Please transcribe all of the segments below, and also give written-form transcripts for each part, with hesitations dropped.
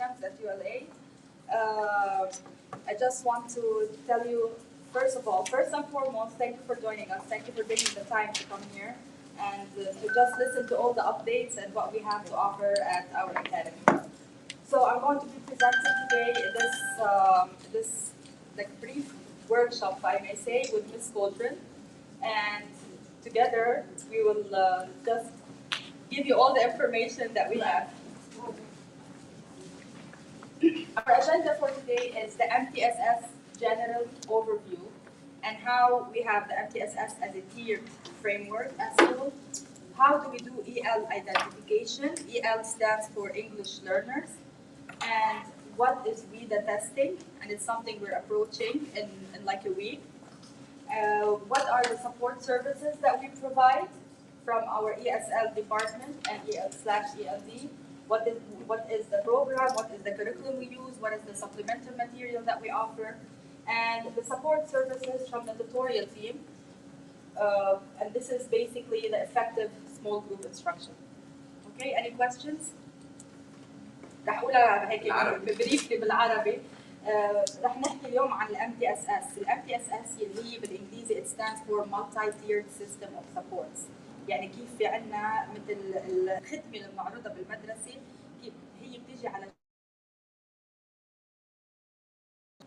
at ULA. I just want to tell you, first of all, first and foremost, thank you for joining us. Thank you for taking the time to come here and to just listen to all the updates and what we have to offer at our academy. So I'm going to be presenting today this like brief workshop, if I may say, with Ms. Cauldron, and together we will just give you all the information that we have. Our agenda for today is the MTSS general overview and how we have the MTSS as a tiered framework as well. How do we do EL identification? EL stands for English learners. And what is WIDA testing? And it's something we're approaching in like a week. What are the support services that we provide from our ESL department and EL/ELD? What is the program? What is the curriculum we use? What is the supplementary material that we offer? And the support services from the tutorial team. And this is basically the effective small group instruction. Okay, any questions? رح اقولها هيك بريفلي بالعربي. رح نحكي اليوم عن ال MTSS. ال MTSS اللي هي بالانجليزي it stands for multi-tiered system of supports. يعني كيف في عندنا مثل الخدمه المعروضه بالمدرسه كيف هي بتيجي على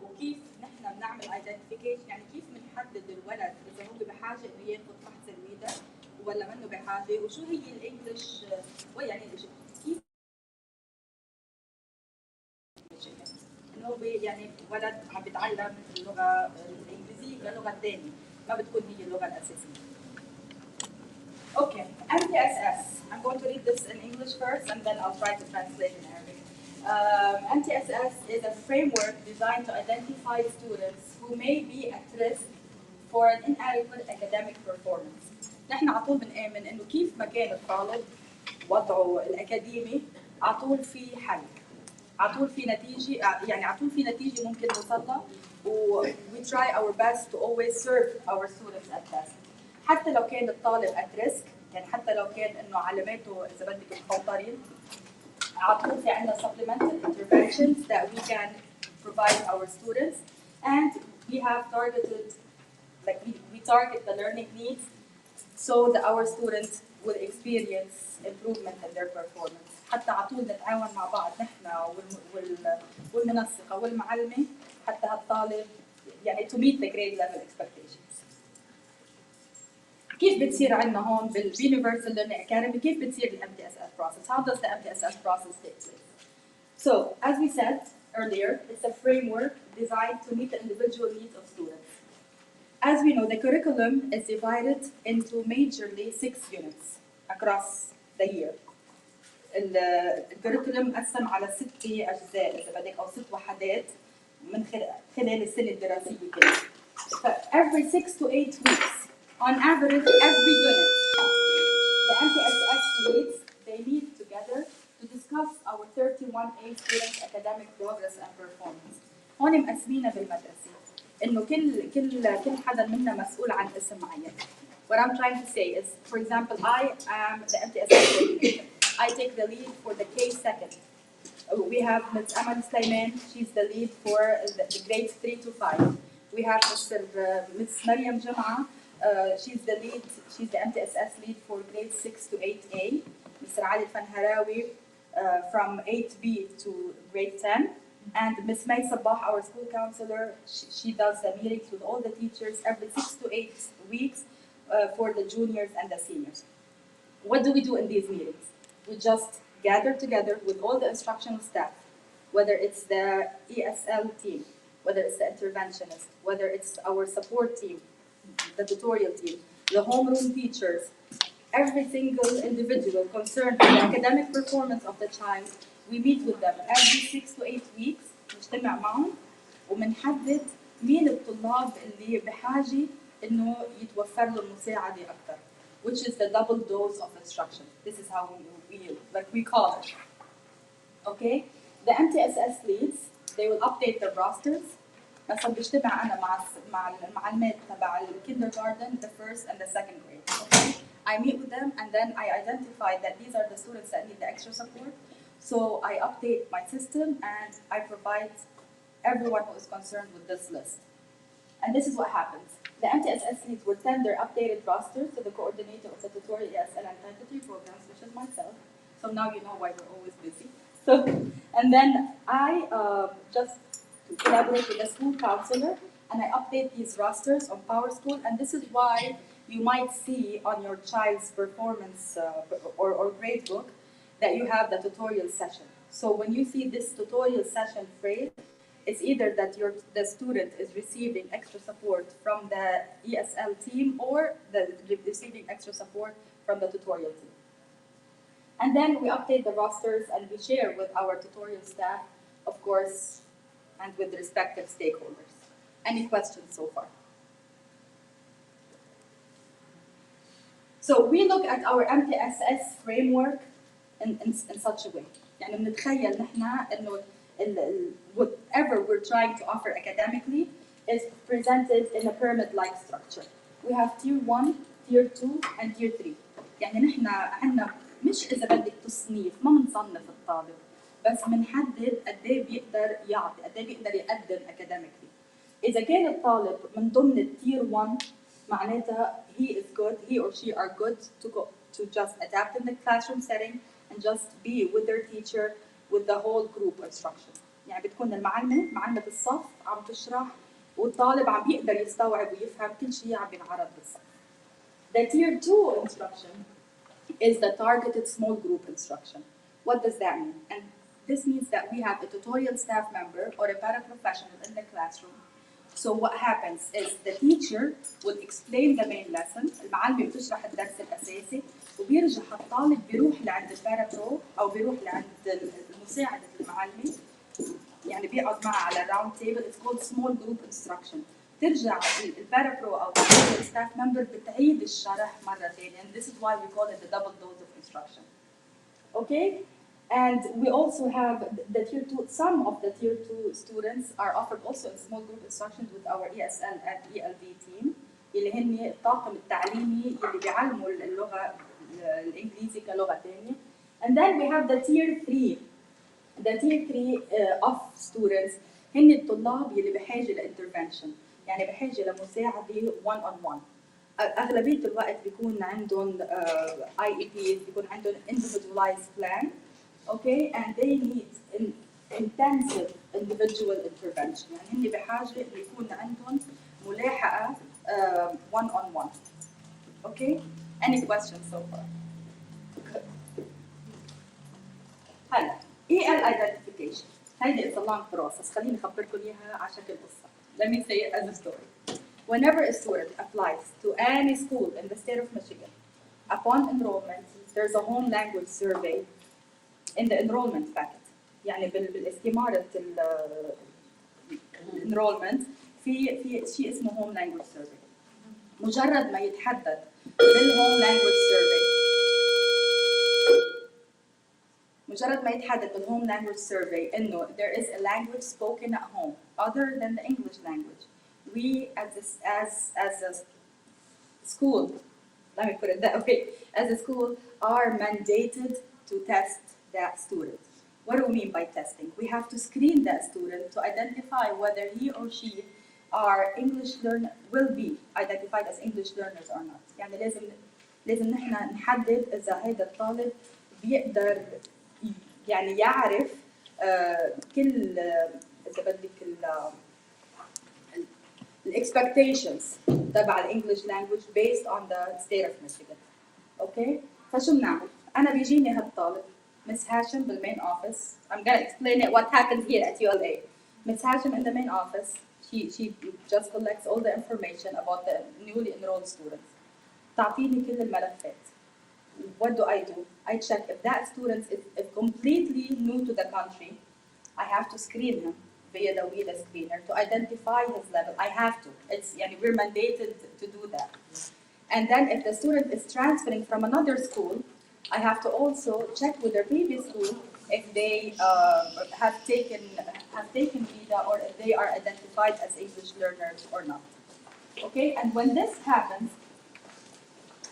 وكيف نحن بنعمل identification، يعني كيف بنحدد الولد اذا هو بحاجه انه ياخذ فحص الويدا ولا منه بحاجه، وشو هي الانجليش يعني كيف انه يعني ولد عم بيتعلم اللغه الانجليزيه كلغه ثانيه ما بتكون هي اللغه الاساسيه. Okay, MTSS. I'm going to read this in English first and then I'll try to translate in Arabic. MTSS is a framework designed to identify students who may be at risk for an inadequate academic performance. نحن على طول بنآمن انه كيف ما كان الطالب وضعه الاكاديمي على طول في حل. على طول في نتيجه، يعني على طول في نتيجه ممكن نوصل لها و we try our best to always serve our students at best. حتى لو كان الطالب at risk، يعني حتى لو كان انه علاماته اذا بدك مخوطرين، على طول في عندنا supplemental interventions that we can provide our students, and we have targeted, like we target the learning needs so that our students will experience improvement in their performance. حتى على طول نتعاون مع بعض نحن والمنسقه والمعلمه حتى هالطالب يعني to meet the grade level expectations. كيف بتصير عندنا هون بالuniversal learning academy؟ كيف بتصير ال MTSS process? How does the MTSS process take place? So, as we said earlier, it's a framework designed to meet the individual needs of students. As we know, the curriculum is divided into majorly 6 units across the year. الكريكولم مقسم على 6 أجزاء إذا بدك أو 6 وحدات من خلال السنة الدراسية كلها. ف every 6 to 8 weeks, on average, every unit, the MTSS leads, they meet together to discuss our 31A students' academic progress and performance. هون مقسمينها بالمدرسة إنه كل حدا منا مسؤول عن قسم معين. What I'm trying to say is, for example, I am the MTSS coordinator. I take the lead for the K2nd. We have Ms. Amal Slayman, she's the lead for the grades 3 to 5. We have Ms. Maryam Jama, she's the MTSS lead for grades 6 to 8A. Mr. Ali Fanharawi from 8B to grade 10. And Ms. May Sabah, our school counselor, she does the meetings with all the teachers every 6 to 8 weeks for the juniors and the seniors. What do we do in these meetings? We just gather together with all the instructional staff, whether it's the ESL team, whether it's the interventionist, whether it's our support team, the tutorial team, the homeroom teachers, every single individual concerned with the academic performance of the child, we meet with them every 6 to 8 weeks, نجتمع معهم ومنحدد مين الطلاب اللي بحاجة إنه يتوفر له المساعدة أكثر, which is the double dose of instruction. This is how we call it. Okay? The MTSS leads, they will update their rosters. مثلا بجتمع أنا مع المعلمات تبع kindergarten, the first and the second grade. Okay? I meet with them and then I identify that these are the students that need the extra support. So I update my system and I provide everyone who is concerned with this list. And this is what happens. The MTSS leads will send their updated rosters to the coordinator of the tutorial ESL and Type 3 programs, which is myself. So now you know why we're always busy. So, and then I just collaborate with the school counselor and I update these rosters on PowerSchool. And this is why you might see on your child's performance or grade book that you have the tutorial session. So when you see this tutorial session phrase, it's either that the student is receiving extra support from the ESL team or receiving extra support from the tutorial team. And then we update the rosters and we share with our tutorial staff, of course, and with the respective stakeholders. Any questions so far? So we look at our MTSS framework in such a way. يعني بنتخيل نحن إنه whatever we're trying to offer academically is presented in a pyramid-like structure. We have tier 1, tier 2, and tier 3. يعني نحن عندنا مش إذا بدك تصنيف، ما بنصنف الطالب، بس بنحدد قد إيه بيقدر يعطي، قد إيه بيقدر يقدم academically. إذا كان الطالب من ضمن التير 1 معناتها he is good, he or she are good to just adapt in the classroom setting and just be with their teacher with the whole group instruction. يعني بتكون معلمة الصف عم تشرح والطالب عم بيقدر يستوعب ويفهم كل شيء عم بينعرض بالصف. The tier 2 instruction is the targeted small group instruction. What does that mean? And this means that we have a tutorial staff member or a paraprofessional in the classroom. So what happens is the teacher will explain the main lesson. المعلمة بتشرح الدرس الأساسي وبيرجع الطالب بيروح لعند البارابرو أو بيروح لعند المساعدة المعلمة. يعني بيقعد معها على راوند تيبل. It's called small group instruction. ترجع البارابرو أو الستاف ممبر بتعيد الشرح مرة ثانية. And this is why we call it the double dose of instruction. Okay? And we also have the tier 2, some of the tier 2 students are offered also in small group instructions with our ESL and ELV team اللي هن الطاقم التعليمي اللي بيعلموا اللغة الإنجليزي كلغة ثانية. And then we have the tier 3. The tier 3 of students هن الطلاب اللي بحاجة لإنترفنشن، يعني بحاجة لمساعدة one on one. أغلبية الوقت بيكون عندهم IEPs، بيكون عندهم individualized plan. Okay, and they need intensive individual intervention. يعني هن بحاجة إنه يكون عندهم ملاحقة one on one. Okay, any questions so far? هلا EL identification. هيدي it's a long process. خليني أخبركم إياها على شكل قصة. Let me say it as a story. Whenever a student applies to any school in the state of Michigan, upon enrollment, there's a home language survey in the enrollment packet. يعني بالاستمارة enrollment في شيء اسمه home language survey. مجرد ما يتحدد بالhome language survey إنه there is a language spoken at home other than the English language, we as a school, let me put it that way, as a school are mandated to test that student. What do we mean by testing? We have to screen that student to identify whether he or she will be identified as English learners or not. يعني لازم نحن نحدد إذا هذا الطالب بيقدر يعني يعرف كل إذا بدك expectations تبع الانجلش language based on the state of Michigan. Okay? فشو بنعمل؟ أنا بيجيني هالطالب Miss Hashim بالmain office. I'm gonna explain it what happens here at ULA. Miss Hashim in the main office, she just collects all the information about the newly enrolled students. تعطيني كل الملفات. What do? I check if that student is completely new to the country. I have to screen him via the WILA screener to identify his level. I have to. We're mandated to do that. And then if the student is transferring from another school, I have to also check with their previous school if they have taken visa or if they are identified as English learners or not. Okay, and when this happens,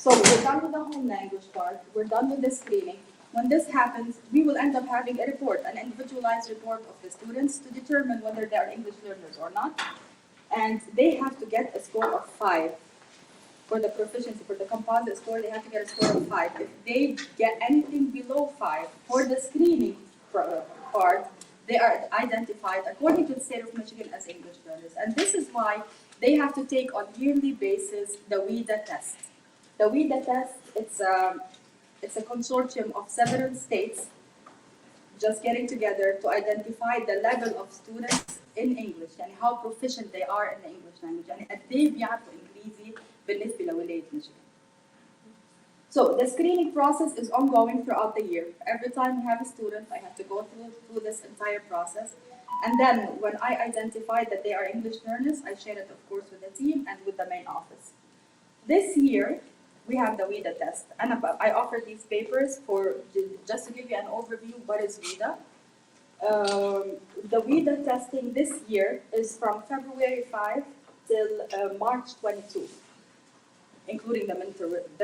so we're done with the home language part, we're done with the screening. When this happens, we will end up having a report, an individualized report of the students to determine whether they are English learners or not. And they have to get a score of 5 for the proficiency, for the composite score, they have to get a score of 5. If they get anything below 5 for the screening part, they are identified according to the state of Michigan as English learners. And this is why they have to take on yearly basis the WIDA test. The WIDA test, it's a consortium of several states just getting together to identify the level of students in English and how proficient they are in the English language. يعني قد ايه بيعرفوا انجليزي بالنسبة لولاية ميشيغان. So the screening process is ongoing throughout the year. Every time we have a student, I have to go through this entire process. And then when I identify that they are English learners, I share it, of course, with the team and with the main office. This year, we have the WIDA test. And I offer these papers for just to give you an overview what is WIDA. The WIDA testing this year is from February 5 till March 22, including the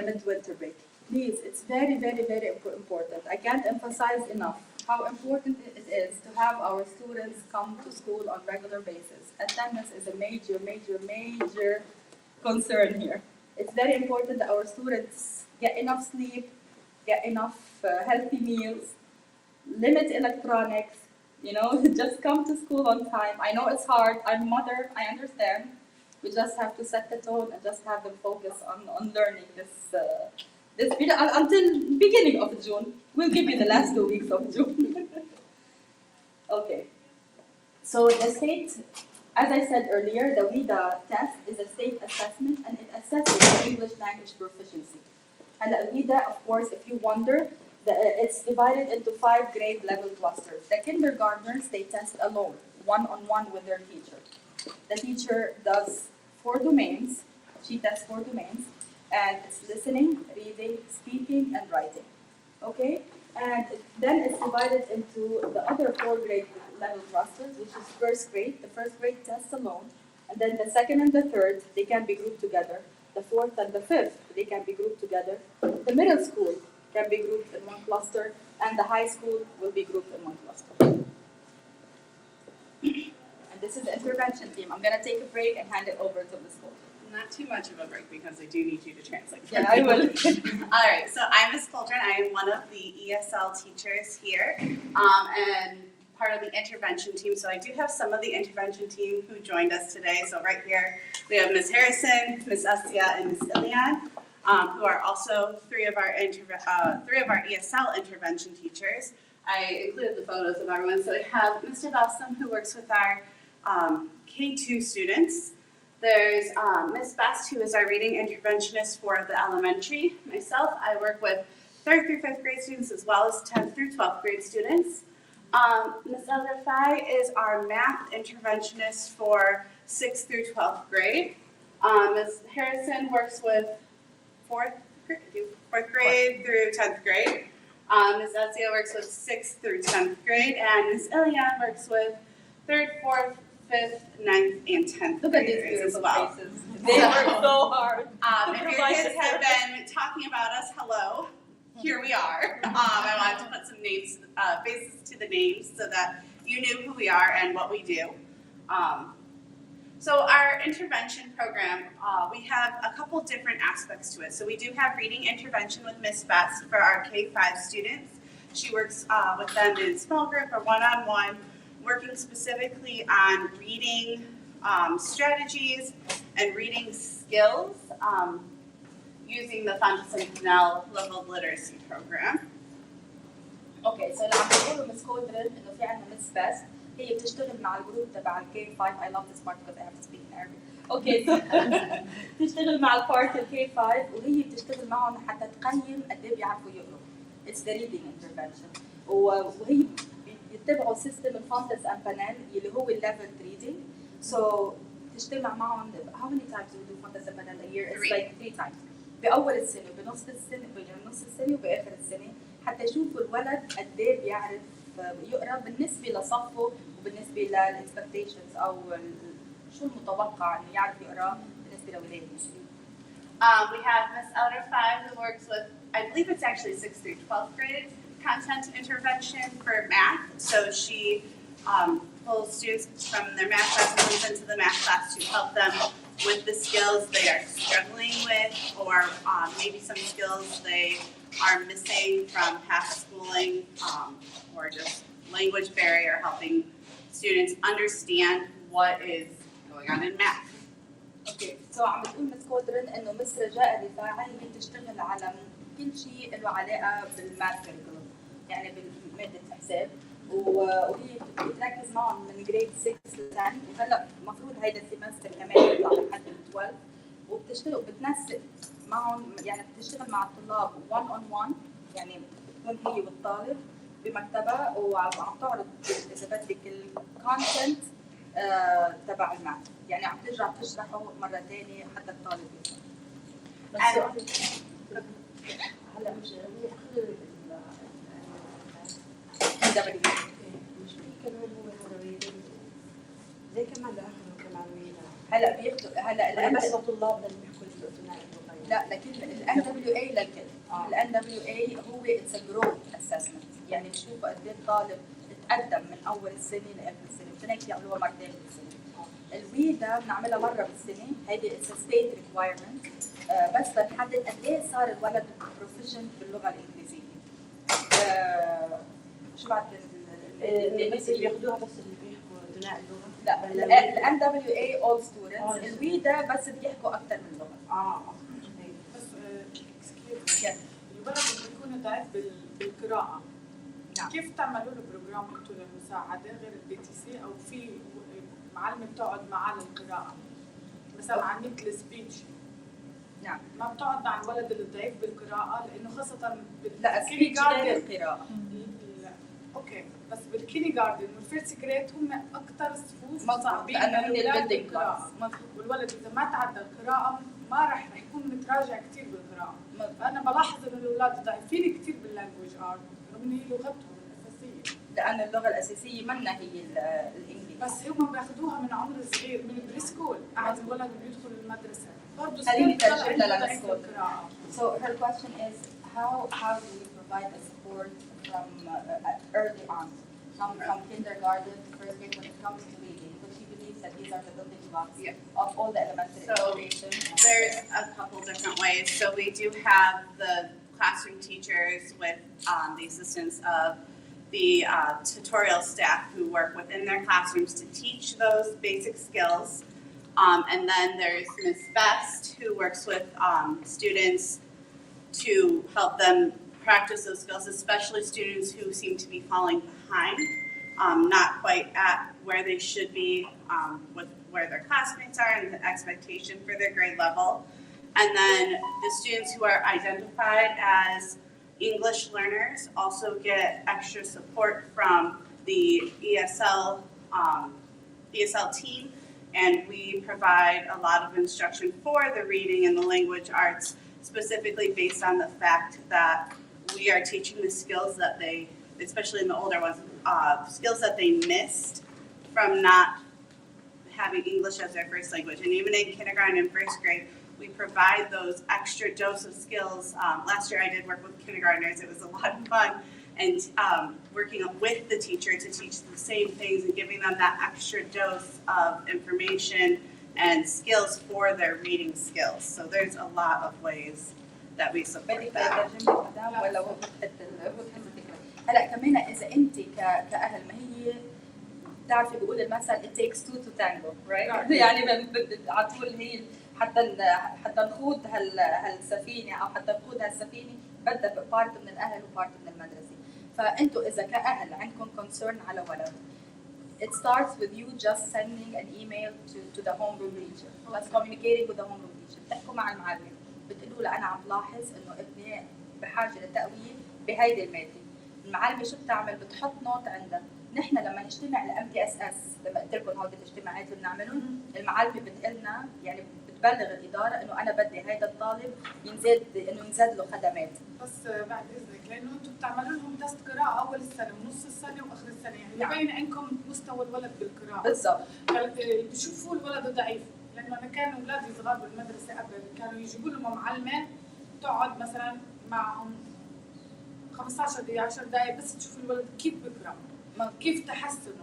midwinter break. Please, it's very, very, very important. I can't emphasize enough how important it is to have our students come to school on regular basis. Attendance is a major, major, major concern here. It's very important that our students get enough sleep, get enough healthy meals, limit electronics, just come to school on time. I know it's hard. I'm a mother, I understand. We just have to set the tone and just have them focus on learning this until beginning of June. We'll give you the last 2 weeks of June. Okay. So the state, as I said earlier, the WIDA test is a state assessment and it assesses English language proficiency. And the WIDA, of course, if you wonder, it's divided into 5 grade level clusters. The kindergartners, they test alone, one-on-one with their teacher. The teacher does 4 domains. She tests 4 domains, and it's listening, reading, speaking, and writing. Okay? And then it's divided into the other 4 grade level clusters, which is first grade. The first grade tests alone, and then the second and the third, they can be grouped together. The fourth and the fifth, they can be grouped together. The middle school can be grouped in one cluster, and the high school will be grouped in one cluster. This is the intervention team. I'm going to take a break and hand it over to Ms. Coulter. Not too much of a break because I do need you to translate. Yeah, I will. All right, so I'm Ms. Coulter and I am one of the ESL teachers here and part of the intervention team. So I do have some of the intervention team who joined us today. So right here we have Ms. Harrison, Ms. Astia, and Ms. Ilian, who are also three of our ESL intervention teachers. I included the photos of everyone. So we have Mr. Balsam, who works with our K2 students. There's Ms. Best, who is our reading interventionist for the elementary. Myself, I work with 3rd through 5th grade students as well as 10th through 12th grade students. Ms. El Rafai is our math interventionist for 6th through 12th grade. Ms. Harrison works with 4th grade through 10th grade. Ms. Ezia works with 6th through 10th grade, and Ms. Ilian works with 3rd, 4th, 5th, 9th, and 10th Look at these graders beautiful as well. faces. They work so hard. If your kids have been talking about us, hello, here we are. I wanted to put some names, faces to the names so that you knew who we are and what we do. So our intervention program, we have a couple different aspects to it. So we do have reading intervention with Miss Best for our K-5 students. She works with them in small group or one-on-one, working specifically on reading strategies and reading skills using the Fontaine-Snell Level Literacy Program. اوكي سو اللي عم بقوله مس كولتر انه في عندنا مس بيست هي بتشتغل مع الجروب تبع الكي 5. I love this part because I have to speak in Arabic. اوكي بتشتغل مع البارت الكي 5 وهي بتشتغل معهم حتى تقيم قد ايه بيعرفوا يقروا. It's the reading intervention. وهي بيتبعوا سيستم الفونتس اند بانان اللي هو الليفل ريدنج. So تجتمع معهم how many times do we do فونتس اند بانان a year? It's like 3 times. بأول السنة بنص السنة بنص السنة وبآخر السنة حتى يشوفوا الولد قد ايه بيعرف يقرا بالنسبة لصفه وبالنسبة للإكسبكتيشنز أو شو المتوقع إنه يعرف يقرا بالنسبة لولاية ميشيغان. We have Miss Elder 5 who works with, I believe it's actually 6th through 12th grade, content intervention for math. So she pulls students from their math class into the math class to help them with the skills they are struggling with, or maybe some skills they are missing from past schooling, or just language barrier, helping students understand what is going on in math. اوكي سو عم بتقول مس كودرن انه مس رجاء الرفاعي هي بتشتغل على كل شيء له علاقه بالماث كريكولوم، يعني بماده حساب، وهي بتركز معهم من جريد 6 ل 10، وهلا المفروض هيدا السيمستر كمان يطلع لحد ال 12، وبتشتغل وبتنسق معهم، يعني بتشتغل مع الطلاب 1 on 1، يعني بتكون هي والطالب بمكتبها وعم تعرض اذا بدك الكونتنت تبع الماث، يعني عم ترجع تشرحه مره ثانيه حتى الطالب يفهم. هلا مش هي اخر مش في كمان هو زي كمان لاخر كمان هلا بياخذوا هلا بس الطلاب اللي بيحكوا الثنائي اللغوي، لا لكن ال NWA للكل. ال NWA هو اتس جروث اسسمنت، يعني بشوفوا قد ايه الطالب تقدم من اول السنه لاخر السنه، وهناك بيعملوها مرتين بالسنه. الوي ده بنعملها مره بالسنه، هيدي اتس ستيت ريكوايرمنت، بس لنحدد قد ايه صار الولد بروفيشنت باللغه الانجليزيه. شو بعد بس اللي بياخذوها بس اللي بيحكوا ثنائي اللغه؟ لا ال NWA all students، الوي ده بس بيحكوا اكثر من لغه. بس الولد اللي بيكون ضعيف بالقراءة، نعم. كيف تعملوا له بروجرام انتوا للمساعدة غير البي تي سي، او في معلمة بتقعد معاه للقراءة مثلا عن مثل سبيتش؟ نعم. ما بتقعد مع الولد اللي ضعيف بالقراءة لأنه خاصة لا سبيتش غير القراءة. اوكي، بس بالكيني جاردن والفيرست جريد هم أكثر صفوف صعبين لأنه هن للأولاد البيلدينج بالقراءة، والولد إذا ما تعدى القراءة ما رح يكون متراجع كثير بالقراءة. فأنا بلاحظ إنه الأولاد ضعيفين كثير باللانجويج ارت رغم إن هي لغتهم الأساسية. لأن اللغة الأساسية منا هي الإنجليزي. بس هم بياخذوها من عمر صغير من البري سكول، قاعد الولد بيدخل المدرسة برضه هذه بترجمنا ضعيف للسكول. بالقراءة. So her question is how do we provide the support from early on, from kindergarten to first grade when it comes to reading, because she believes that these are the building blocks of all the elementary education. There's a couple different ways. So we do have the classroom teachers with the assistance of the tutorial staff who work within their classrooms to teach those basic skills. And then there's Ms. Best who works with students to help them practice those skills, especially students who seem to be falling behind, not quite at where they should be with where their classmates are and the expectation for their grade level. And then the students who are identified as English learners also get extra support from the ESL team, and we provide a lot of instruction for the reading and the language arts, specifically based on the fact that we are teaching the skills that they, especially in the older ones, skills that they missed from not having English as their first language. And even in kindergarten and first grade, we provide those extra dose of skills. Last year I did work with kindergartners. It was a lot of fun. And working with the teacher to teach the same things and giving them that extra dose of information and skills for their reading skills. So there's a lot of ways that we support that. هلا كمان اذا انت كاهل، ما هي بتعرفي بيقول المثل it takes two to tango right؟ يعني على طول هي حتى نخوض هالسفينه او حتى نقود هالسفينه بدها بارت من الاهل وبارت من المدرسه. فانتوا اذا كاهل عندكم concern على ولد، it starts with you just sending an email to the homeroom teacher, plus communicating with the homeroom teacher. بتحكوا مع المعلم بتقولوا له انا عم لاحظ انه ابني بحاجه لتقويه بهيدي الماده. المعلمه شو بتعمل؟ بتحط نوت عندها. نحن لما نجتمع MTSS، لما قلت لكم هودي الاجتماعات اللي بنعملهم، المعلمه بتقلنا يعني بتبلغ الاداره انه انا بدي هيدا الطالب ينزاد له خدمات. بس بعد اذنك، لانه انتم بتعملوا لهم تست قراءه اول السنه ونص السنه واخر السنه، يعني ببين عندكم مستوى الولد بالقراءه. بالضبط. بشوفوا الولد ضعيف، لانه انا كانوا اولادي صغار بالمدرسه قبل كانوا يجيبوا لهم معلمه تقعد مثلا معهم 15 دقيقة 10 دقائق بس تشوف الولد كيف بقرا كيف تحسنه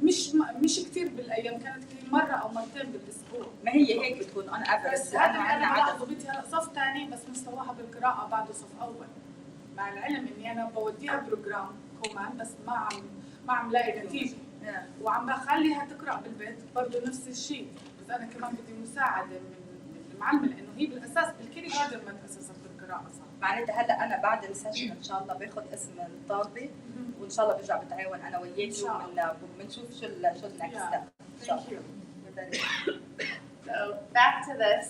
مش كثير بالايام كانت كثير مرة او مرتين بالاسبوع ما هي هيك بتكون on average بس لانه هذا عندنا انا عدد. بلاحظه بنتي هلا صف ثاني بس مستواها بالقراءة بعده صف اول مع العلم اني انا بوديها بروجرام كمان بس ما عم لاقي نتيجة وعم بخليها تقرا بالبيت برضه نفس الشيء بس انا كمان بدي مساعده من المعلمه لانه هي بالاساس بالكيري جاردن ما تاسست بالقراءه صح معناتها هلا انا بعد السيشن ان شاء الله باخذ اسم الطالبه وان شاء الله برجع بتعاون انا وياكي وبنشوف شو النكست ستيب ان شاء الله. So back to this,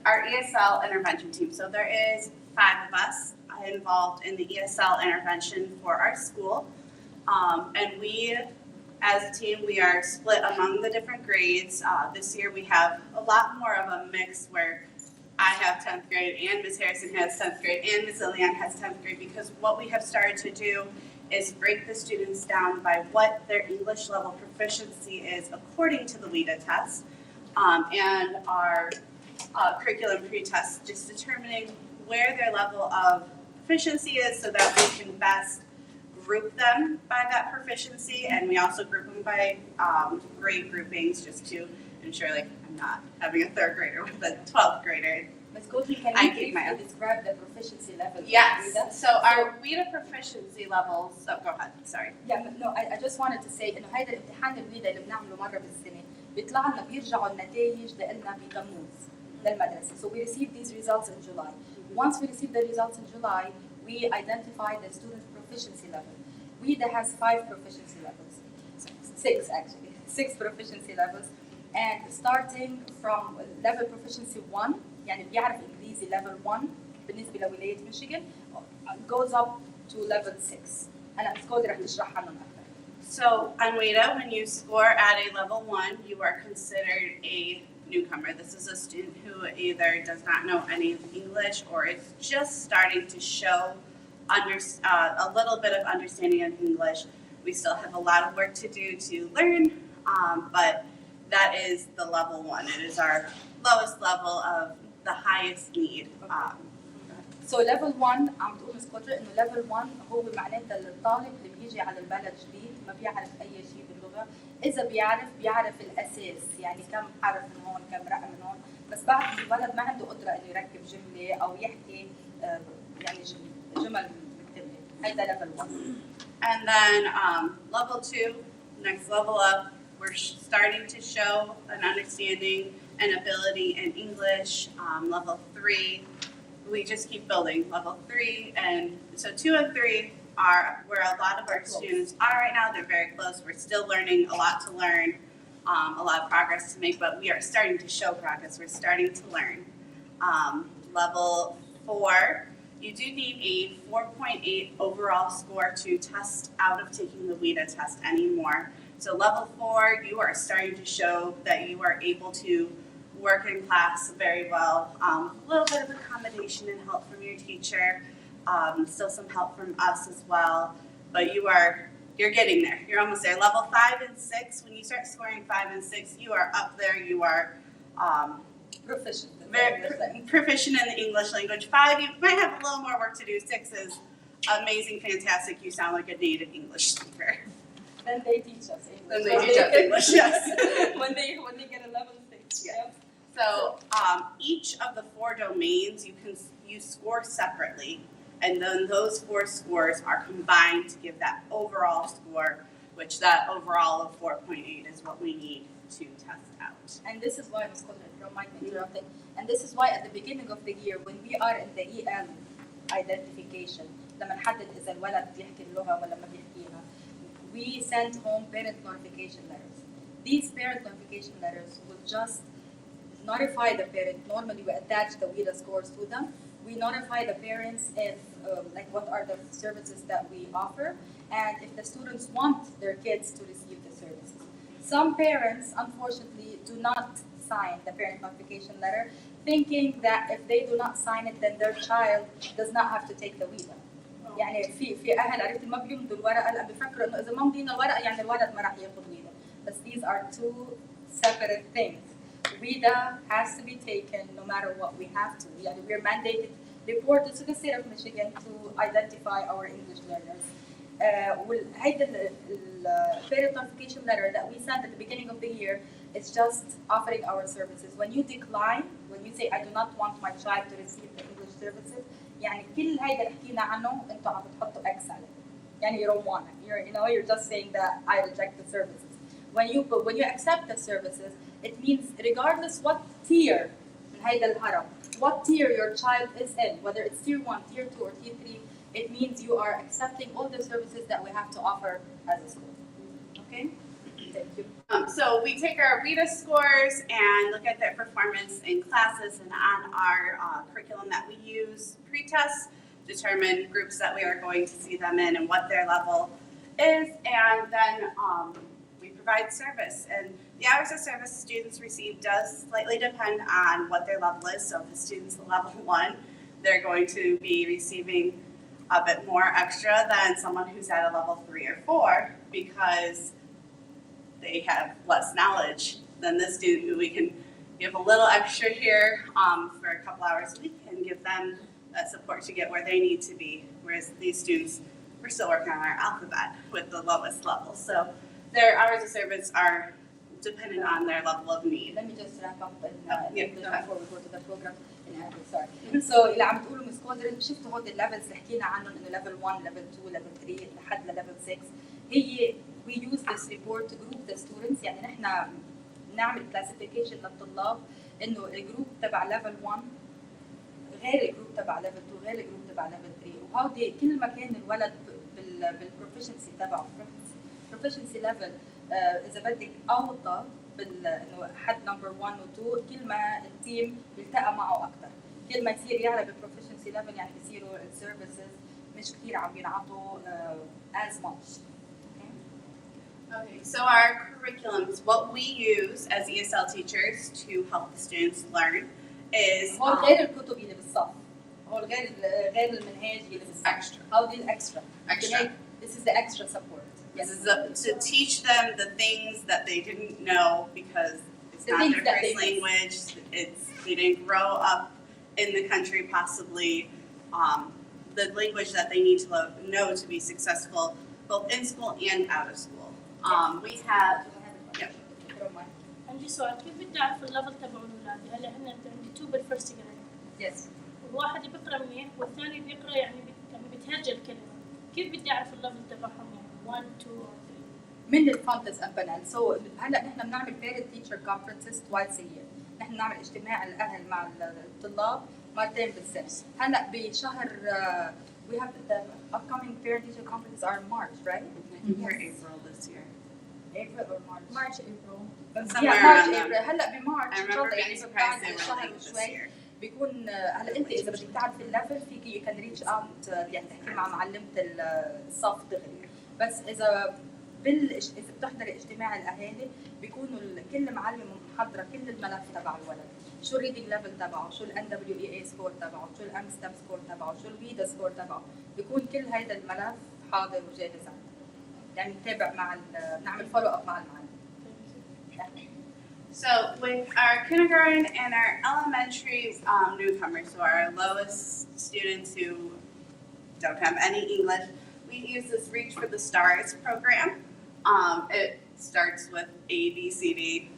our ESL intervention team. So there is 5 of us involved in the ESL intervention for our school. And we, as a team, we are split among the different grades. This year we have a lot more of a mix where I have 10th grade and Ms. Harrison has 10th grade and Ms. Lillian has 10th grade because what we have started to do is break the students down by what their English level proficiency is according to the WIDA test and our curriculum pre-test, just determining where their level of proficiency is so that we can best group them by that proficiency, and we also group them by grade groupings just to ensure like I'm not having a 3rd grader with a 12th grader. Ms. Courtney, can I you keep my briefly describe the proficiency level? Yes. So our WIDA proficiency levels. So go ahead. Sorry. Yeah, but no, I just wanted to say إنه هيدا الامتحان الويدا اللي بنعمله مرة بالسنة بيطلع لنا بيرجعوا النتائج لنا بتموز للمدرسة. So we receive these results in July. Once we receive the results in July, we identify the student proficiency level. WIDA has 5 proficiency levels. 6 actually. 6 proficiency levels. And starting from level proficiency 1, يعني بيعرف إنجليزي level 1 بالنسبة لولاية ميشيغان goes up to level 6. أنا Ms. Cody رح تشرحها لنا أكثر. So on WIDA, when you score at a level 1, you are considered a newcomer. This is a student who either does not know any English or is just starting to show a little bit of understanding of English. We still have a lot of work to do to learn, but that is the level 1. It is our lowest level of the highest need. So level 1 عم تقول Ms. Cody إنه level 1 هو معناتها الطالب اللي بيجي على البلد جديد ما بيعرف أي شيء باللغة. إذا بيعرف الأساس يعني كم حرف من هون كم رقم من هون بس بعد الولد ما عنده قدرة إنه يركب جملة أو يحكي يعني جمل مكتملة. هيدا level 1. And then level 2, next level up, we're starting to show an understanding and ability in English. Level 3, we just keep building. Level 3, and so 2 and 3 are where a lot of our students are right now. They're very close. We're still learning, a lot to learn, a lot of progress to make, but we are starting to show progress. We're starting to learn. Level 4, you do need a 4.8 overall score to test out of taking the WIDA test anymore. So level 4, you are starting to show that you are able to work in class very well. A little bit of accommodation and help from your teacher, still some help from us as well. But you're getting there. You're almost there. Level 5 and 6, when you start scoring 5 and 6, you are up there. You are proficient. Very proficient in the English language. 5, you might have a little more work to do. 6 is amazing, fantastic. You sound like a native English speaker. Then they teach us English. Then they teach us English, yes. when they get a level 6. Yeah. So each of the 4 domains you score separately, and then those 4 scores are combined to give that overall score, which that overall of 4.8 is what we need to test out. And this is why, Ms. Cody, if you don't mind me interrupting, and this is why at the beginning of the year, when we are in the EL identification, لما نحدد إذا الولد بيحكي اللغة ولا ما بيحكيها, we send home parent notification letters. These parent notification letters will just notify the parent. Normally, we attach the WIDA scores to them. We notify the parents if, like, what are the services that we offer, and if the students want their kids to receive the services. Some parents, unfortunately, do not sign the parent notification letter, thinking that if they do not sign it, then their child does not have to take the WIDA. يعني في أهل عرفت ما بيمضوا الورقة لأ بيفكروا إنه إذا ما مضينا الورقة يعني الولد ما راح ياخذ WIDA. But these are 2 separate things. WIDA has to be taken no matter what. We have to. يعني we're mandated report to the state of Michigan to identify our English learners. وهيدا parent notification letter that we sent at the beginning of the year is just offering our services. When you decline, when you say I do not want my child to receive the English services, يعني كل هيدا اللي حكينا عنه انتوا عم بتحطوا X عليه. يعني you don't want it. You're just saying that I reject the services. When you accept the services, it means regardless what tier من هيدا الهرم, what tier your child is in, whether it's tier 1, tier 2, or tier 3, it means you are accepting all the services that we have to offer as a school. Okay? Thank you. So we take our RETA scores and look at their performance in classes and on our curriculum that we use pre-test, determine groups that we are going to see them in and what their level is, and then we provide service. And the hours of service students receive does slightly depend on what their level is. So if the student's level 1, they're going to be receiving a bit more extra than someone who's at a level 3 or 4 because they have less knowledge than this student who we can give a little extra here for a couple hours a week and give them that support to get where they need to be. Whereas these students, we're still working on our alphabet with the lowest level. So their hours of service are dependent on their level of need. Let me just wrap up Yeah, English go ahead. before we go to the program in Arabic. Sorry. So اللي عم تقولوا مس كودرن شفتوا هود الليفلز اللي حكينا عنهم انه level 1, level 2, level 3 لحد level 6 هي we use this report to group the students. يعني نحن نعمل classification للطلاب انه الجروب تبع level 1 غير الجروب تبع level 2 غير الجروب تبع level 3 وهودي كل ما كان الولد بالبروفيشنسي تبعه proficiency level اذا بدك اوطى انه حد نمبر 1 و 2 كل ما التيم بيلتقى معه اكثر كل ما يصير يعلى بالبروفيشنسي ليفل يعني بيصيروا السيرفيسز مش كثير عم بينعطوا as much. Okay, so our curriculums, what we use as ESL teachers to help the students learn is هول غير الكتب اللي بالصف هول غير المنهاج اللي بالصف extra. هودي الاكسترا Extra. This is the extra support. This is to teach them the things that they didn't know because it's The not things their that first they miss. language. They didn't grow up in the country possibly. The language that they need to know to be successful both in school and out of school. We have yep. عندي سؤال كيف بدي اعرف الليفل تبع اولادي؟ هلا هن عندي 2 بالفيرست جريد. Yes. الواحد بيقرا منيح والثاني بيقرا يعني بتهجى الكلمه. كيف بدي اعرف الليفل تبعهم يعني 1 2 or 3؟ من الفونتس امبانال سو هلا نحن بنعمل parent teacher conferences twice a year. نحن بنعمل اجتماع الاهل مع الطلاب مرتين بالسنه. هلا بشهر we have the upcoming parent teacher conferences are in March, right? For April this year. April or March? March April. Somewhere March around April. هلا بمارش I ان شاء remember الله being يعني surprised they بعد were شهر late this شوي year. بيكون هلا انت اذا بدك تعرفي الليفل فيك يو كان ريتش اوت يعني تحكي مع معلمه الصف دغري بس اذا اذا بتحضري اجتماع الاهالي بيكونوا كل معلمه محضره كل الملف تبع الولد شو الريدنج ليفل تبعه شو الان دبليو اي سكور تبعه شو الام ستيب سكور تبعه شو الويدا سكور تبعه بيكون كل هيدا الملف حاضر وجاهز عندنا يعني نتابع مع نعمل فولو اب مع المعلم. So with our kindergarten and our elementary newcomers, so our lowest students who don't have any English, we use this Reach for the Stars program. It starts with A, B, C, D,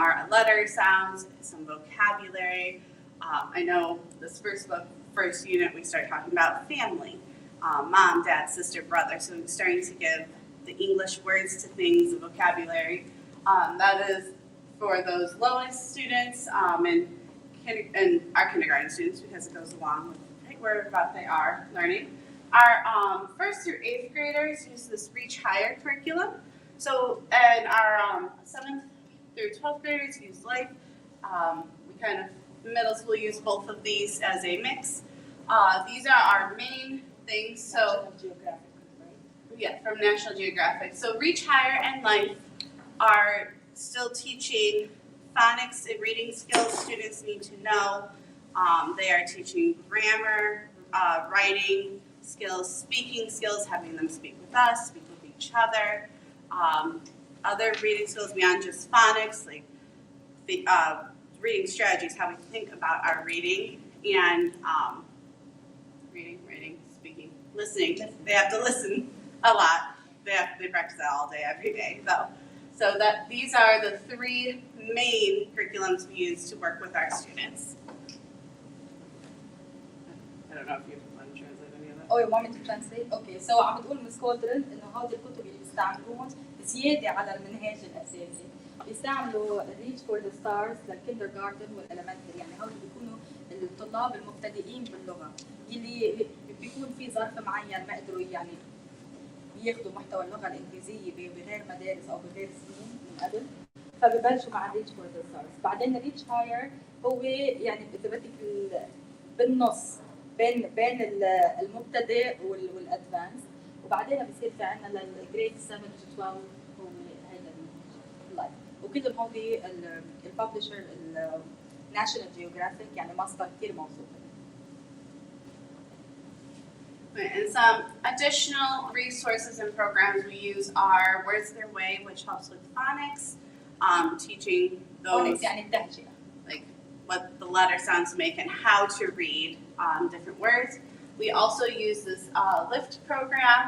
our letter sounds, some vocabulary. I know this first unit we start talking about family, mom, dad, sister, brother. So I'm starting to give the English words to things, the vocabulary. That is for those lowest students and our kindergarten students because it goes along with where they are learning. Our first through 8th graders use this Reach Higher curriculum. So, and our 7th through 12th graders use Life. We kind of, middle school use both of these as a mix. These are our main things. So, yeah, from National Geographic. So Reach Higher and Life are still teaching phonics and reading skills students need to know. They are teaching grammar, writing skills, speaking skills, having them speak with us, speak with each other. Other reading skills beyond just phonics, like reading strategies, how we think about our reading, and reading, writing, speaking, listening. They have to listen a lot. They practice that all day, every day, though. So that these are the three main curriculums we use to work with our students. I don't know if you want to translate any of that. Oh, you want me to translate? Okay, so عم بتقول مس كولدرن إنه هذه الكتب اللي بيستعملوهم زيادة على المنهاج الأساسي. بيستعملوا Reach for the Stars للكيندرغاردن والإلمنتري، يعني هول بيكونوا الطلاب المبتدئين باللغة اللي بيكون في ظرف معين ما قدروا يعني ياخذوا محتوى اللغة الإنجليزية بغير مدارس أو بغير سنين من قبل، فببلشوا مع Reach for the Stars. بعدين Reach Higher هو يعني إذا بدك بالنص بين المبتدئ والادفانس، وبعدين بصير في عندنا للجريد 7 to 12 هو هذا اللايف، وكلهم هودي الببلشر الناشونال جيوغرافيك يعني مصدر كثير موثوق. And some additional resources and programs we use are Words Their Way, which helps with phonics, teaching those يعني التهجئة. like what the letter sounds make and how to read different words. We also use this LIFT program,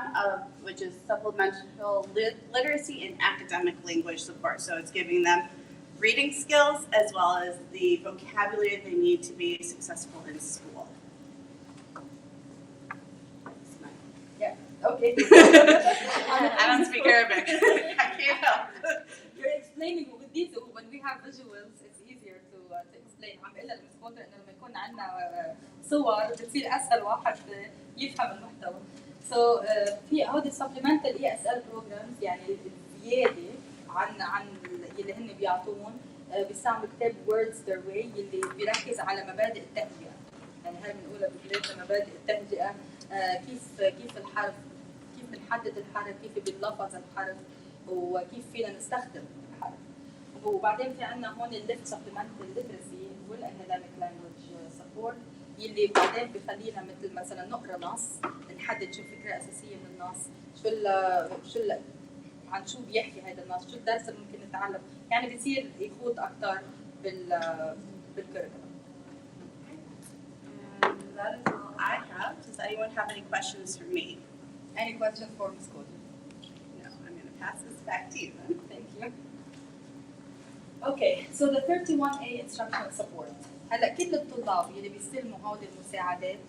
which is supplemental literacy and academic language support. So it's giving them reading skills as well as the vocabulary they need to be successful in school. Yeah. Okay. I don't speak Arabic. I can't help. You're explaining with these when we have visuals it's easier to explain. عم بقول للمس كولدر إنه لما يكون عندنا صور بتصير أسهل واحد يفهم المحتوى. So في هودي supplemental ESL programs يعني زيادة عن اللي هن بيعطون بيستعملوا كتاب Words Their Way اللي بيركز على مبادئ التهجئة. يعني هاي بنقولها ببلادنا مبادئ التهجئة، كيف الحرف، كيف بنحدد الحرف، كيف بنلفظ الحرف، وكيف فينا نستخدم الحرف. وبعدين في عندنا هون الليفت supplemental literacy والacademic language support يلي بعدين بخلينا مثلا نقرا نص، نحدد شو الفكره الاساسيه من النص، شو عن شو بيحكي هذا النص، شو الدرس اللي ممكن نتعلم، يعني بصير يخوض اكثر بالكريكولم. That is all I have. Does anyone have any questions for me? Any questions for Ms. Cody? No, I'm going to pass this back to you then. Thank you. Okay, so the 31A instructional support. هلا كل الطلاب اللي بيستلموا هودي المساعدات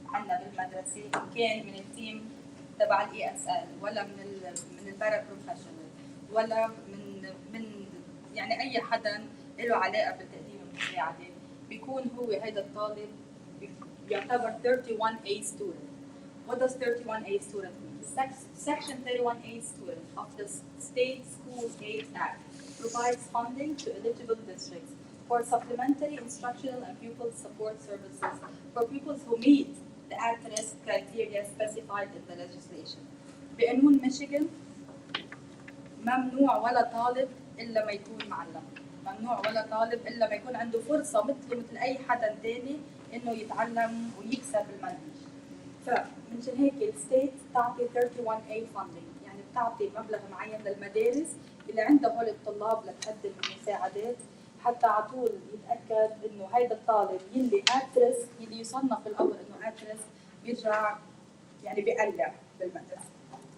عندنا بالمدرسه ان كان من التيم تبع الاي اس ال ولا من البارا بروفيشنال ولا من يعني اي حدا له علاقه بتقديم المساعده، بيكون هو هذا الطالب يعتبر 31A student. What does 31A student mean? Section 31A student of the State School Aid Act provides funding to eligible districts for supplementary instructional and pupil support services for pupils who meet the at-risk criteria specified in the legislation. بقانون ميشيغان ممنوع ولا طالب إلا ما يكون معلم، ممنوع ولا طالب إلا ما يكون عنده فرصة مثل أي حدا تاني إنه يتعلم ويكسب المنهج. فمنشان هيك الستيت تعطي 31A funding، يعني بتعطي مبلغ معين للمدارس اللي عندها هول الطلاب لتقدم المساعدات، حتى على طول يتاكد انه هيدا الطالب يلي اترس يلي يصنف بالاول انه اترس بيرجع يعني بيقلع بالمدرسه.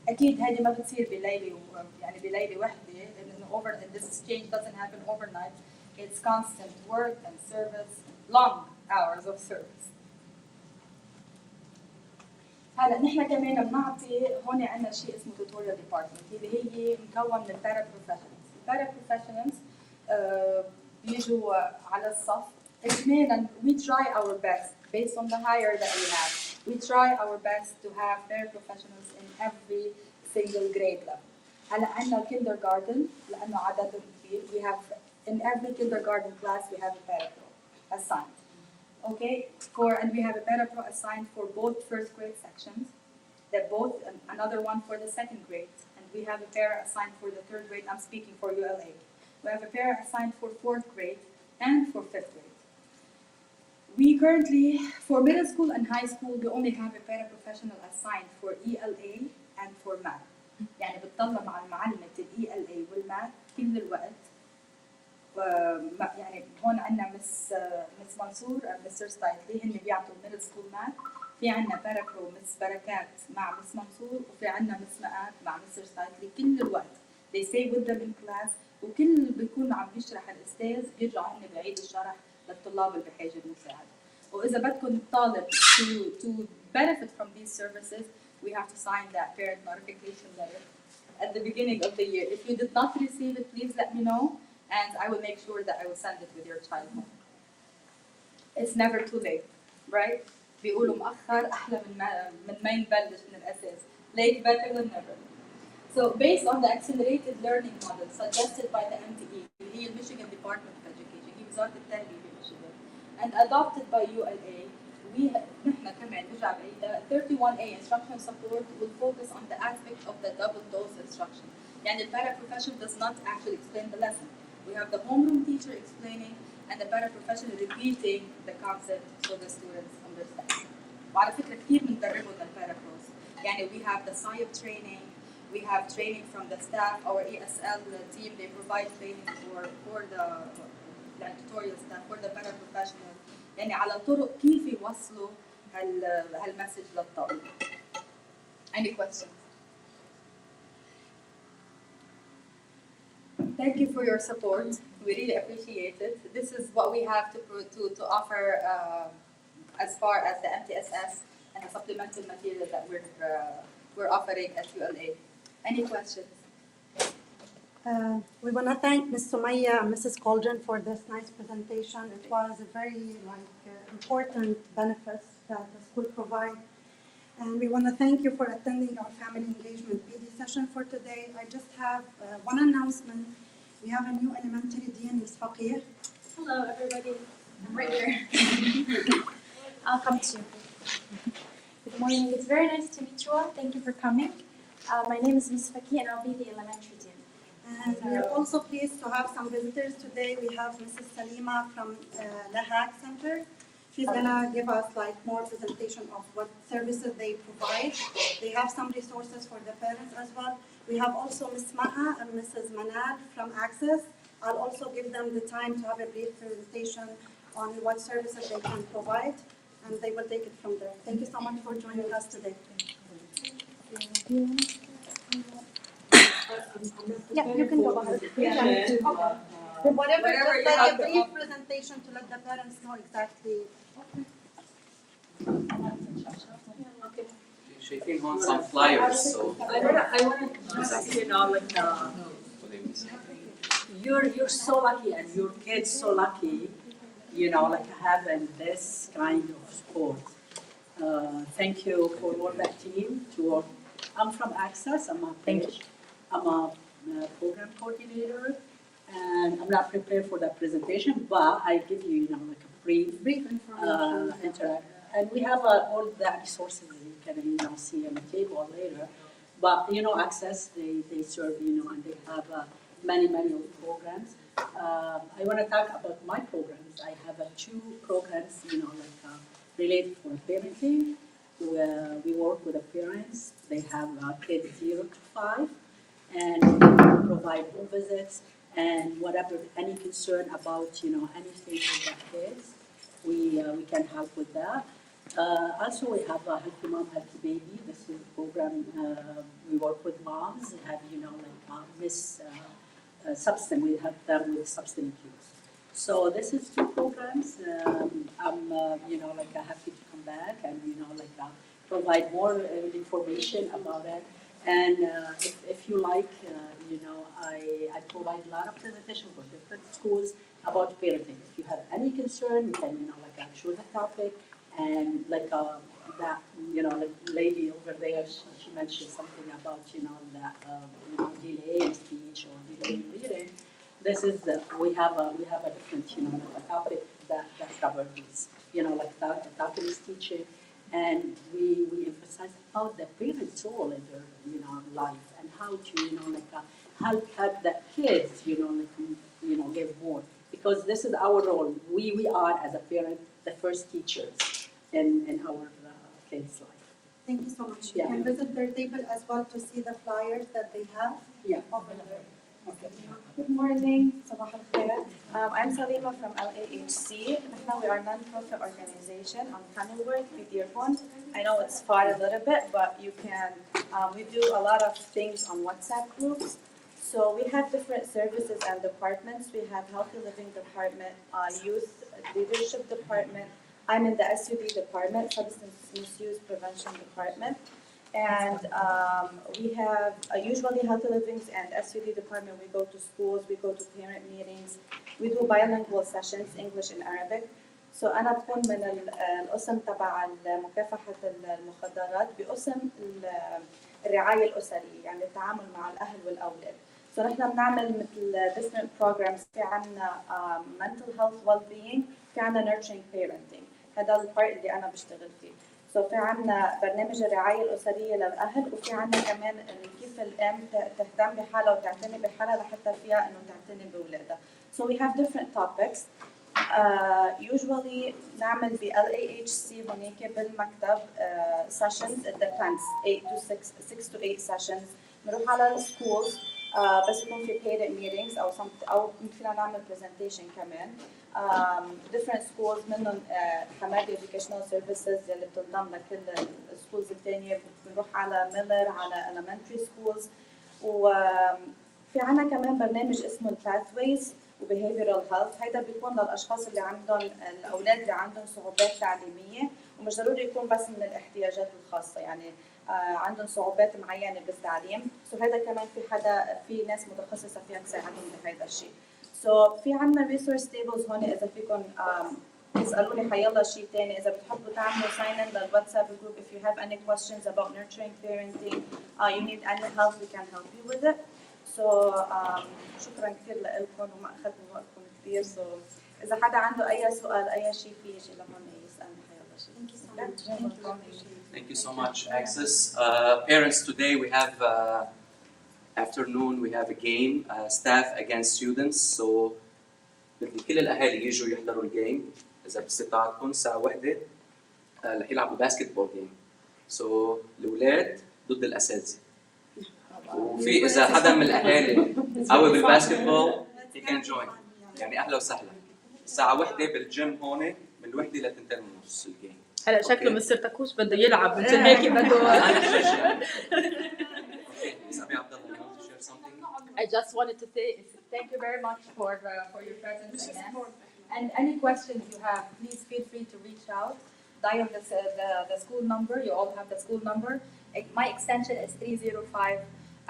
اكيد هيدي ما بتصير بليله يعني بليله وحده، لانه this change doesn't happen overnight. It's constant work and service, long hours of service. هلا نحن كمان بنعطي هون عندنا شيء اسمه tutorial department اللي هي مكون من البارا بروفيشنالز. البارا بروفيشنالز بيجوا على الصف اثنين. We try our best based on the hire that we have. We try our best to have paraprofessionals in every single grade level. هلا عندنا kindergarten لأنه عددهم كبير. We have in every kindergarten class we have a parapro assigned. Okay, and we have a parapro assigned for both first grade sections. They're both another one for the second grade, and we have a para assigned for the third grade. I'm speaking for ULA. We have a para assigned for fourth grade and for fifth grade. We currently, for middle school and high school, we only have a paraprofessional assigned for ELA and for math. يعني بتضل مع المعلمة ELA والماث كل الوقت. يعني هون عندنا مس منصور مستر ستايتلي هن بيعطوا middle school math. في عنا بارابرو مس بركات مع مس منصور، وفي عنا مس مقات مع مستر سايتلي كل الوقت. They stay with them in class، وكل اللي بيكون عم بيشرح الأستاذ بيرجعوا هن بعيد الشرح للطلاب اللي بحاجة للمساعدة. وإذا بدكم طالب to benefit from these services, we have to sign that parent notification letter at the beginning of the year. If you did not receive it, please let me know, and I will make sure that I will send it with your child home. It's never too late, right? بيقولوا مؤخر أحلى من ما ينبلش من الأساس. Late better than never. So based on the accelerated learning model suggested by the MTE, هي Michigan Department of Education، هي وزارة التربية في Michigan, and adopted by ULA, نحن كمان نرجع بعيدة 31A instruction support will focus on the aspect of the double dose instruction. يعني the paraprofessional does not actually explain the lesson. We have the homeroom teacher explaining and the paraprofessional repeating the concept so the students understand. وعلى فكرة كثير بندربهم للبارapros. يعني we have the SIOP training, we have training from the staff, our ESL team, they provide training for the tutorial staff, for the paraprofessionals. يعني على طرق كيف يوصلوا هالمسج للطالب. Any questions? Thank you for your support. We really appreciate it. This is what we have to offer as far as the MTSS and the supplemental material that we're offering at ULA. Any questions? We want to thank Ms. Soumaya and Mrs. Cauldron for this nice presentation. It was a very important benefits that the school provides. And we want to thank you for attending our family engagement PD session for today. I just have one announcement. We have a new elementary dean, Ms. Faqir. Hello, everybody. I'm right here. I'll come to you. Good morning. It's very nice to meet you all. Thank you for coming. My name is Ms. Faqir, and I'll be the elementary dean. And we are also pleased to have some visitors today. We have Mrs. Salima from Lahaq Center. She's gonna give us more presentation of what services they provide. They have some resources for the parents as well. We have also Ms. Maha and Mrs. Manal from Access. I'll also give them the time to have a brief presentation on what services they can provide, and they will take it from there. Thank you so much for joining us today. Yeah, you can go ahead. Whatever, just like a brief presentation to let the parents know exactly. Shaking on some flyers, so I wanna just, you're so lucky and your kids so lucky, having this kind of support. Thank you for all that team to work. I'm from Access. I'm a program coordinator, and I'm not prepared for that presentation, but I give you, a brief information. And we have all the resources that you can, see on the table later. But Access, they serve, and they have many programs. I want to talk about my programs. I have 2 programs, related for parenting. We work with the parents. They have kids 0 to 5, and we provide home visits and whatever any concern about anything with the kids, we can help with that. Also, we have Healthy Mom, Healthy Baby. This is a program we work with moms. We have substance. We help them with substance abuse. So this is 2 programs. I'm happy to come back and provide more information about it. And if you like, I provide a lot of presentations for different schools about parenting. If you have any concern, you can choose a topic. And that lady over there, she mentioned something about delay in speech or delay in reading. This is we have a different a topic that covers this. Talking is teaching, and we emphasize about the parents' role in their life and how to help the kids give more, because this is our role. We are as a parent the first teachers in our kids' life. Thank you so much. Yeah. You can visit their table as well to see the flyers that they have. Yeah. Over there. Okay. Good morning. صباح الخير. I'm Salima from LAHC. We are a non-profit organization on Kenilworth, Dearborn. I know it's far a little bit, but you can. We do a lot of things on WhatsApp groups. So we have different services and departments. We have Healthy Living Department, Youth Leadership Department. I'm in the SUD Department, Substance Misuse Prevention Department. And we have usually Healthy Livings and SUD Department. We go to schools, we go to parent meetings. We do bilingual sessions, English and Arabic. So أنا بكون من القسم تبع مكافحة المخدرات بقسم الرعاية الأسرية، يعني التعامل مع الأهل والأولاد. So نحن بنعمل مثل different programs. في عنا mental health well-being، في عنا nurturing parenting. هذا البارت اللي أنا بشتغل فيه. So في عنا برنامج الرعاية الأسرية للأهل، وفي عنا كمان كيف الأم تهتم بحالها وتعتني بحالها لحتى فيها إنه تعتني بأولادها. So we have different topics. Usually نعمل ب LAHC هناك بالمكتب sessions. It depends 6 to 8 sessions. نروح على schools بس يكون في parent meetings أو فينا نعمل presentation كمان. Different schools منهم حمادي educational services اللي بتنضم لكل السكولز الثانية. بنروح على ميلر على elementary schools. وفي عنا كمان برنامج اسمه pathways و behavioral health. هيدا بيكون للأشخاص اللي عندهم الأولاد اللي عندهم صعوبات تعليمية، ومش ضروري يكون بس من الاحتياجات الخاصة، يعني عندهم صعوبات معينة بالتعليم. So هيدا كمان في ناس متخصصة فيها تساعدهم بهيدا الشيء. So في عنا resource tables هون إذا فيكم تسألوني حيلا شيء تاني. إذا بتحبوا تعملوا sign in للواتساب group if you have any questions about nurturing parenting, you need any help, we can help you with it. So شكرا كثير لكم وما أخذت من وقتكم كثير. So إذا حدا عنده أي سؤال أي شيء في يجي لهون يسألني حيلا شيء. Thank you so much, Access. Parents, today we have afternoon, we have a game, staff against students. So بدي كل الأهالي يجوا يحضروا الجيم إذا باستطاعتكم الساعة 1 رح يلعبوا باسكت بول جيم. So الأولاد ضد الأساتذة. وفي إذا حدا من الأهالي قوي بالباسكت بول he can join. يعني أهلا وسهلا. الساعة 1 بالجيم هون من 1 ل 2:30 الجيم. هلا شكله مستر تاكوش بده يلعب مثل هيك بده. I just wanted to say thank you very much for your presence again. And any questions you have, please feel free to reach out. Dial the school number. You all have the school number. My extension is 305.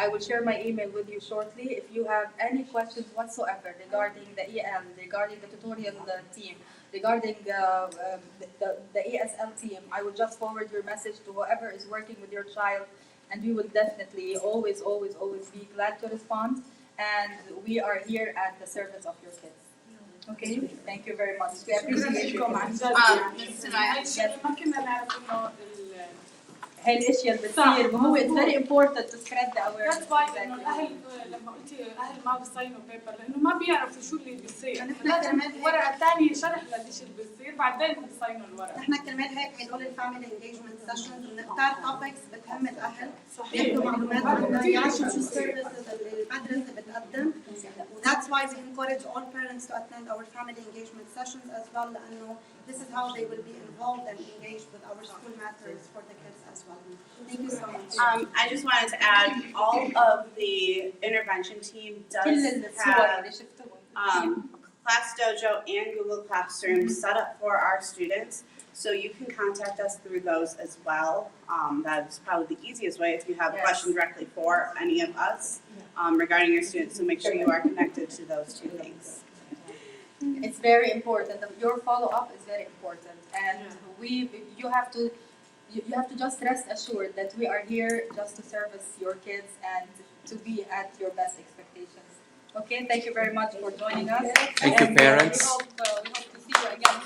I will share my email with you shortly. If you have any questions whatsoever regarding the EM, regarding the tutorial team, regarding the ESL team, I will just forward your message to whoever is working with your child, and we will definitely always be glad to respond. And we are here at the service of your kids. Okay? Thank you very much. We appreciate you. ما كنا نعرف إنه هاي الاشياء اللي بتصير وهو it's very important to spread the awareness. That's why إنه الأهل لما قلتي الأهل ما بيصينوا بيبر لأنه ما بيعرفوا شو اللي بيصير. لازم الورقة الثانية شرح للشيء اللي بيصير بعدين بيصينوا الورقة. نحن كمان هيك هدول الفاميلي engagement sessions بنختار topics بتهم الأهل بياخذوا معلومات عنها يعرفوا شو السيرفيسز اللي المدرسة بتقدم. That's why we encourage all parents to attend our family engagement sessions as well لأنه this is how they will be involved and engaged with our school matters for the kids as well. Thank you so much. I just wanted to add, all of the intervention team does have Class Dojo and Google Classroom set up for our students, so you can contact us through those as well. That's probably the easiest way if you have a question directly for any of us regarding your students, so make sure you are connected to those two things. It's very important. Your follow-up is very important, and you have to just rest assured that we are here just to service your kids and to be at your best expectations. Okay, thank you very much for joining us. Thank you, parents. We hope to see you again.